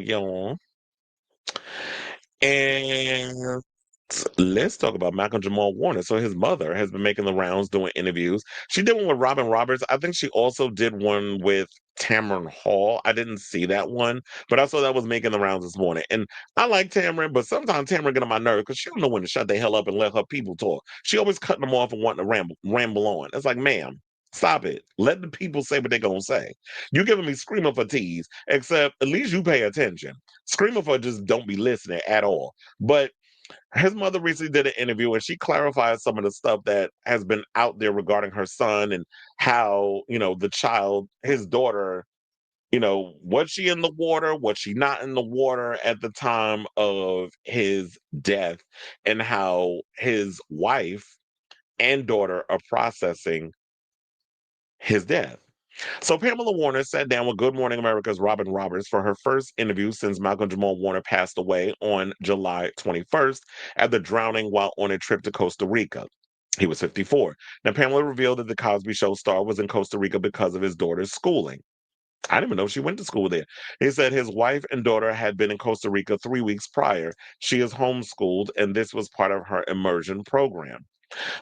y'all. And let's talk about Malcolm Jamal Warner. So his mother has been making the rounds doing interviews. She did one with Robin Roberts. I think she also did one with Tamron Hall. I didn't see that one, but I saw that was making the rounds this morning. And I like Tamron, but sometimes Tamron get on my nerves because she don't know when to shut the hell up and let her people talk. She always cutting them off and wanting to ramble on. It's like, ma'am, stop it. Let the people say what they're gonna say. You giving me screaming for tease, except at least you pay attention. Screaming for just don't be listening at all. But his mother recently did an interview and she clarified some of the stuff that has been out there regarding her son and how, the child, his daughter, was she in the water? Was she not in the water at the time of his death? And how his wife and daughter are processing his death. So Pamela Warner sat down with Good Morning America's Robin Roberts for her first interview since Malcolm Jamal Warner passed away on July 21st after drowning while on a trip to Costa Rica. He was 54. Now, Pamela revealed that the Cosby Show star was in Costa Rica because of his daughter's schooling. I didn't even know she went to school there. He said his wife and daughter had been in Costa Rica 3 weeks prior. She is homeschooled, and this was part of her immersion program.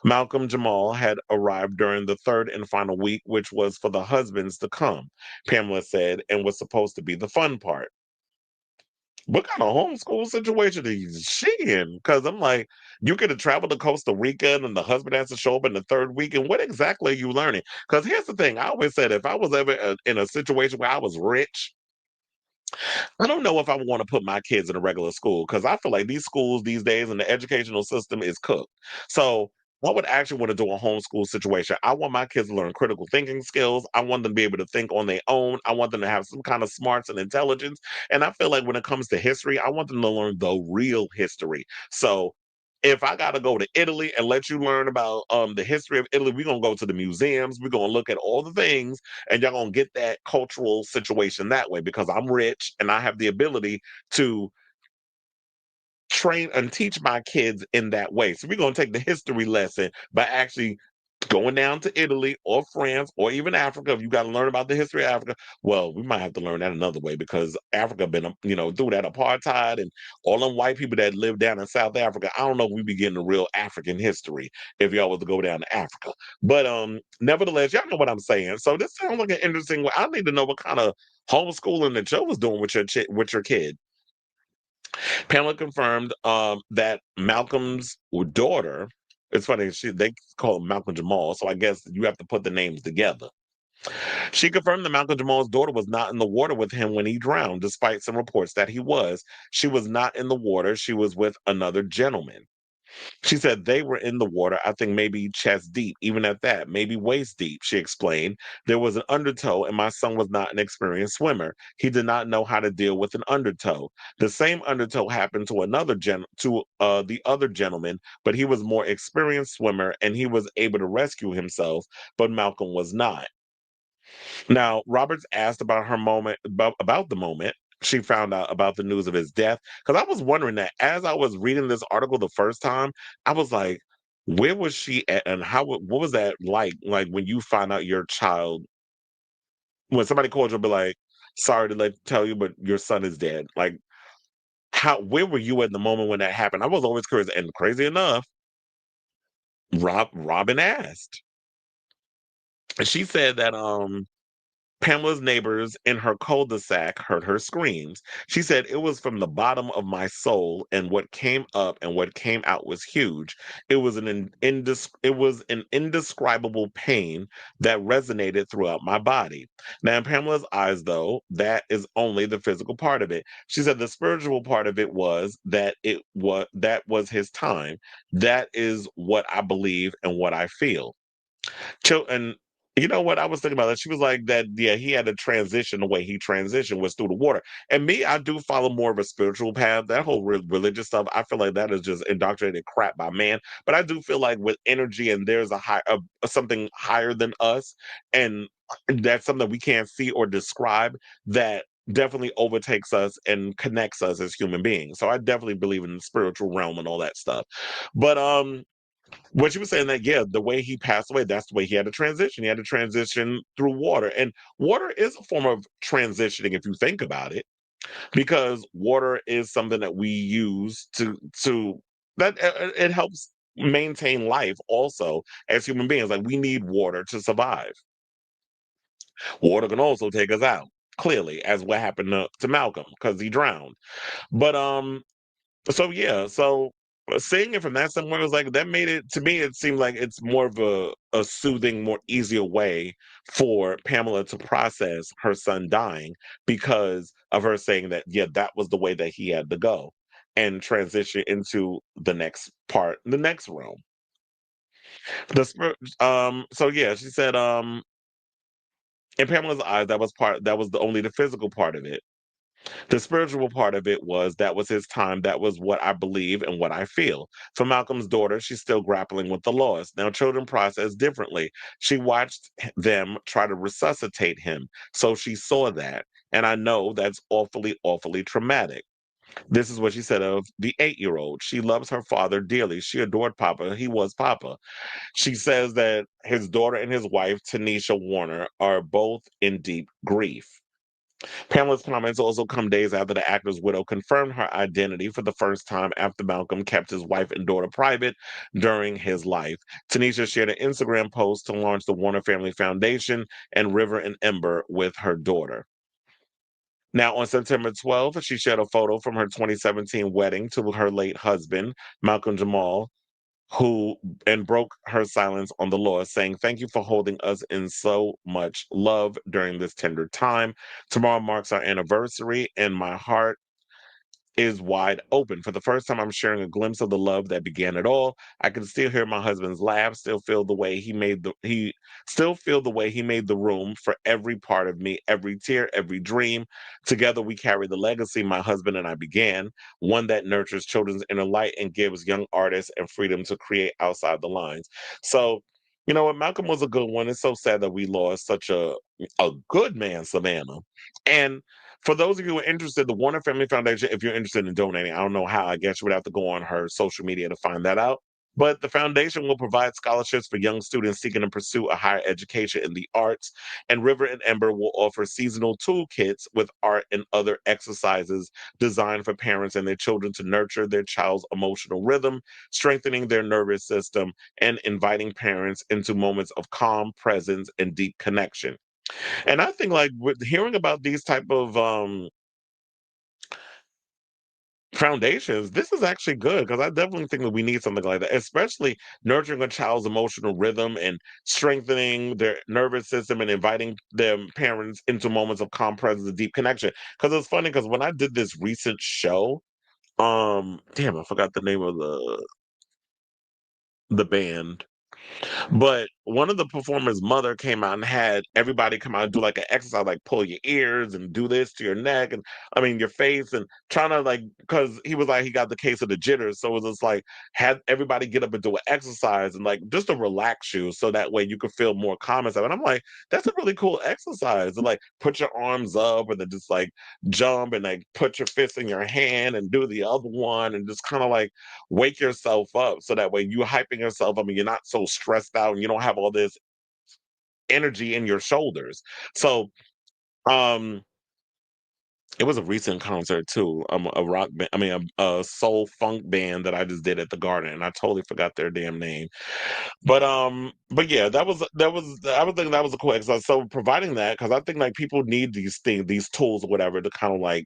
Malcolm Jamal had arrived during the third and final week, which was for the husbands to come, Pamela said, and was supposed to be the fun part. What kind of homeschool situation is she in? Because I'm like, you could have traveled to Costa Rica and then the husband has to show up in the third week. And what exactly are you learning? Because here's the thing I always said if I was ever in a situation where I was rich, I don't know if I want to put my kids in a regular school because I feel like these schools these days and the educational system is cooked. So I would actually want to do a homeschool situation. I want my kids to learn critical thinking skills. I want them to be able to think on their own. I want them to have some kind of smarts and intelligence. And I feel like when it comes to history, I want them to learn the real history. So if I gotta go to Italy and let you learn about the history of Italy, we're gonna go to the museums, we're gonna look at all the things, and y'all gonna get that cultural situation that way because I'm rich and I have the ability to train and teach my kids in that way. So we're going to take the history lesson by actually going down to Italy or France or even Africa. If you got to learn about the history of Africa, well, we might have to learn that another way because Africa been, through that apartheid and all them white people that live down in South Africa. I don't know if we be getting the real African history if y'all was to go down to Africa. But nevertheless, y'all know what I'm saying. So this sounds like an interesting way. I need to know what kind of homeschooling that Joe was doing with your kid. Pamela confirmed that Malcolm's daughter. It's funny they call him Malcolm Jamal, so I guess you have to put the names together. She confirmed that Malcolm Jamal's daughter was not in the water with him when he drowned, despite some reports that he was. She was not in the water. She was with another gentleman. She said they were in the water, I think maybe chest deep, even at that, maybe waist deep, she explained. There was an undertow, and my son was not an experienced swimmer. He did not know how to deal with an undertow. The same undertow happened to the other gentleman, but he was more experienced swimmer and he was able to rescue himself, but Malcolm was not. Now, Roberts asked about her moment about the moment she found out about the news of his death. Because I was wondering that as I was reading this article the first time, I was like, where was she at and what was that like? Like when you find out your child, when somebody called you and be like, sorry to tell you, but your son is dead. Like where were you at the moment when that happened? I was always curious. And crazy enough, Robin asked. And she said that Pamela's neighbors in her cul-de-sac heard her screams. She said it was from the bottom of my soul, and what came up and what came out was huge. It was an indescribable pain that resonated throughout my body. Now, in Pamela's eyes, though, that is only the physical part of it. She said the spiritual part of it was that was his time. That is what I believe and what I feel. And you know what? I was thinking about that. She was like that, yeah, he had to transition the way he transitioned was through the water. And me, I do follow more of a spiritual path. That whole religious stuff, I feel like that is just indoctrinated crap by man. But I do feel like with energy and there's something higher than us, and that's something we can't see or describe that definitely overtakes us and connects us as human beings. So I definitely believe in the spiritual realm and all that stuff. But what you were saying that, yeah, the way he passed away, that's the way he had to transition. He had to transition through water. And water is a form of transitioning if you think about it. because water is something that we use to that it helps maintain life also as human beings. Like we need water to survive. Water can also take us out, clearly, as what happened to Malcolm because he drowned. But so yeah, so seeing it from that standpoint was like that made it to me. It seemed like it's more of a soothing, more easier way for Pamela to process her son dying because of her saying that yeah, that was the way that he had to go and transition into the next part, the next realm. So yeah, she said in Pamela's eyes that was the only the physical part of it. The spiritual part of it was that was his time. That was what I believe and what I feel. For Malcolm's daughter, she's still grappling with the loss. Now, children process differently. She watched them try to resuscitate him. So she saw that. And I know that's awfully, awfully traumatic. This is what she said of the 8-year old. She loves her father dearly. She adored Papa. He was Papa. She says that his daughter and his wife, Tanisha Warner, are both in deep grief. Pamela's comments also come days after the actor's widow confirmed her identity for the first time after Malcolm kept his wife and daughter private during his life. Tanisha shared an Instagram post to launch the Warner Family Foundation and River and Ember with her daughter. Now, on September 12th, she shared a photo from her 2017 wedding to her late husband, Malcolm Jamal, who and broke her silence on the loss, saying, "Thank you for holding us in so much love during this tender time. Tomorrow marks our anniversary, and my heart is wide open. For the first time, I'm sharing a glimpse of the love that began it all. I can still hear my husband's laugh, still feel the way he made the room for every part of me, every tear, every dream. Together we carry the legacy my husband and I began, one that nurtures children's inner light and gives young artists and freedom to create outside the lines." So, you know what, Malcolm was a good one. It's so sad that we lost such a good man, Savannah. And for those of you who are interested, the Warner Family Foundation, if you're interested in donating, I don't know how, I guess you would have to go on her social media to find that out. But the foundation will provide scholarships for young students seeking to pursue a higher education in the arts. And River and Ember will offer seasonal toolkits with art and other exercises designed for parents and their children to nurture their child's emotional rhythm, strengthening their nervous system, and inviting parents into moments of calm presence and deep connection. And I think like with hearing about these type of foundations, this is actually good because I definitely think that we need something like that, especially nurturing a child's emotional rhythm and strengthening their nervous system and inviting them parents into moments of calm presence and deep connection. Because it's funny because when I did this recent show, damn, I forgot the name of the band. But one of the performers' mother came out and had everybody come out and do like an exercise, like pull your ears and do this to your neck and I mean your face and trying to like because he was like he got the case of the jitters. So it was just like had everybody get up and do an exercise and like just to relax you so that way you could feel more calm and stuff. And I'm like, that's a really cool exercise. To like put your arms up and then just like jump and like put your fist in your hand and do the other one and just kind of like wake yourself up so that way you hyping yourself up and you're not so stressed out and you don't have all this energy in your shoulders. So um it was a recent concert too. A rock band, I mean a soul funk band that I just did at the Garden, and I totally forgot their damn name. But yeah, that was I would think that was a cool exercise. So providing that because I think like people need these things, these tools or whatever to kind of like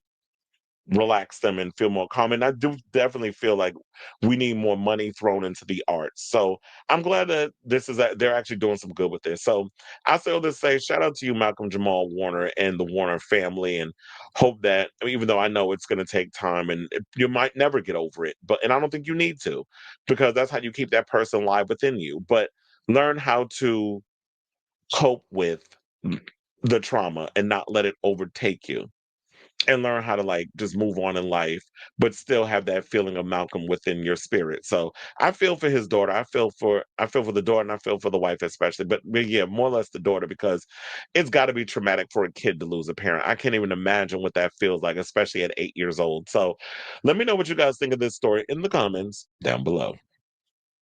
relax them and feel more calm. And I do definitely feel like we need more money thrown into the arts. So I'm glad that they're actually doing some good with this. So I still just say shout out to you, Malcolm Jamal Warner and the Warner family, and hope that I mean, even though I know it's going to take time and you might never get over it, but and I don't think you need to because that's how you keep that person alive within you. But learn how to cope with the trauma and not let it overtake you and learn how to like just move on in life, but still have that feeling of Malcolm within your spirit. So I feel for his daughter. I feel for the daughter and I feel for the wife especially. But yeah, more or less the daughter because it's got to be traumatic for a kid to lose a parent. I can't even imagine what that feels like, especially at 8 years old. So let me know what you guys think of this story in the comments down below.